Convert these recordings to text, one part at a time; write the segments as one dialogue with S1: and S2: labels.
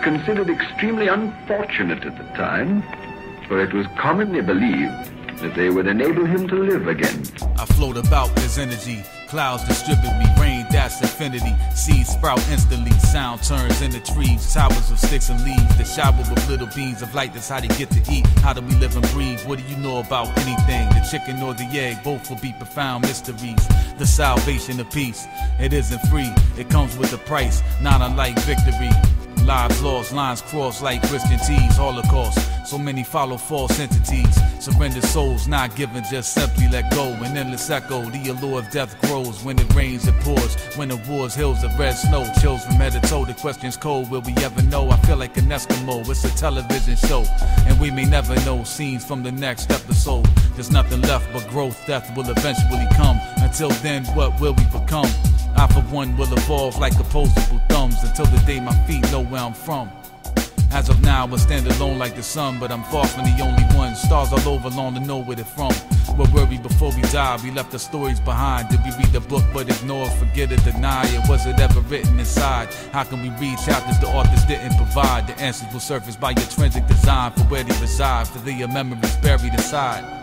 S1: considered extremely unfortunate at the time, for it was commonly believed that they would enable him to live again.
S2: I float about as energy, clouds distribute me, rain that's infinity, seeds sprout instantly, sound turns into trees, towers of sticks and leaves, the shower with little beans of light, that's how they get to eat. How do we live and breathe? What do you know about anything? The chicken or the egg, both will be profound mysteries. The salvation of peace, it isn't free, it comes with a price, not unlike victory. Lives lost, lines crossed like Christian T's, Holocaust. So many follow false entities. Surrender souls not given, just simply let go. An endless echo, the allure of death grows. When it rains, it pours. When it wars, hills of red snow. Chills from head to toe, the question's cold. Will we ever know? I feel like an Eskimo, it's a television show. And we may never know scenes from the next episode. There's nothing left but growth, death will eventually come. Until then, what will we become? I for one will evolve like opposable thumbs until the day my feet know where I'm from. As of now, I stand alone like the sun, but I'm far from the only one. Stars all over long to know where they're from. What were we before we died? We left the stories behind. Did we read the book but ignore, forget it, deny it? Was it ever written inside? How can we read chapters the authors didn't provide? The answers will surface by intrinsic design for where they reside, for their memories buried inside.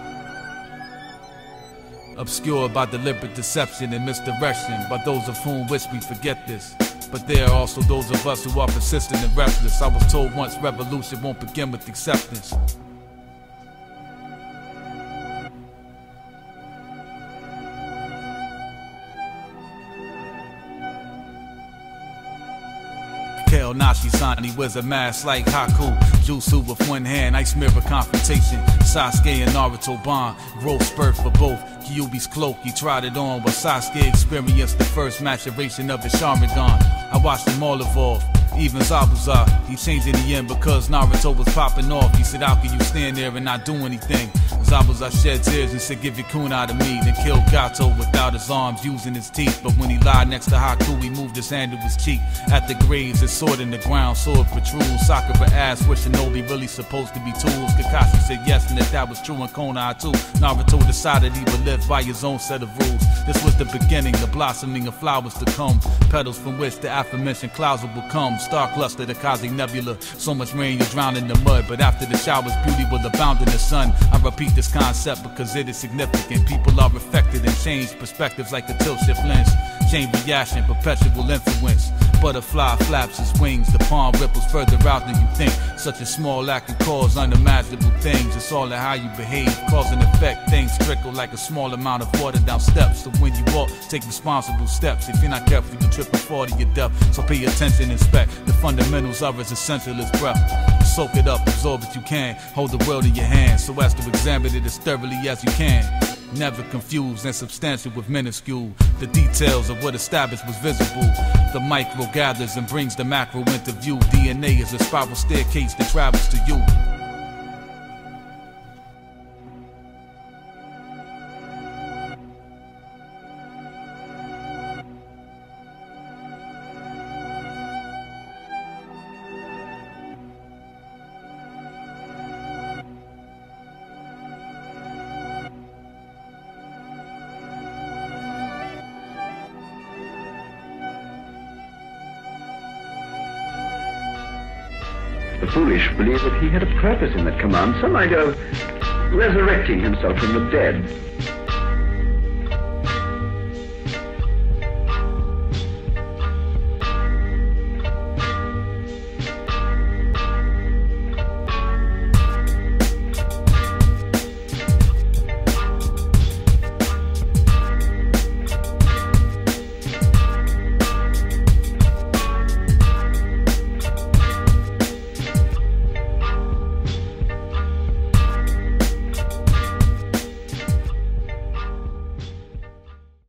S2: Obscured by deliberate deception and misdirection by those of whom wish we forget this. But there are also those of us who are persistent and restless. I was told once revolution won't begin with acceptance. Kel Nashi-san, wears a mask like Haku. Jutsu with one hand, ice mirror confrontation. Sasuke and Naruto bond, growth spurt for both. Kyuubi's cloak, he tried it on, but Sasuke experienced the first maturation of his Sharingan. I watched them all evolve, even Zabuza. He changed in the end because Naruto was popping off. He said, how can you stand there and not do anything? Zabuza shed tears and said, give your kunai to me. Then killed Gato without his arms, using his teeth. But when he lied next to Haku, he moved his hand to his cheek. At the graves, his sword in the ground, sword protrudes. Sakura asked, was Shinobi really supposed to be tools? Kakashi said yes, and that was true in Kunai too. Naruto decided he would live by his own set of rules. This was the beginning, the blossoming of flowers to come. Petals from which the aforementioned clouds will come. Star cluster, the Kazi Nebula. So much rain, you drown in the mud. But after the showers, beauty will abound in the sun. I repeat this concept because it is significant. People are affected and changed perspectives like a tilt shift lens. Chain reaction, perpetual influence. Butterfly flaps its wings, the palm ripples further out than you think. Such a small act can cause unimaginable things. It's all in how you behave, cause and effect. Things trickle like a small amount of water down steps. So when you walk, take responsible steps. If you're not careful, you trip and fall to your death. So pay attention, inspect. The fundamentals are as essential as breath. Soak it up, absorb what you can. Hold the world in your hands so as to examine it as thoroughly as you can. Never confused and substantial with minuscule. The details of what established was visible. The micro gathers and brings the macro into view. DNA is a spiral staircase that travels to you.
S1: The foolish believed that he had a purpose in that command, some idea of resurrecting himself from the dead.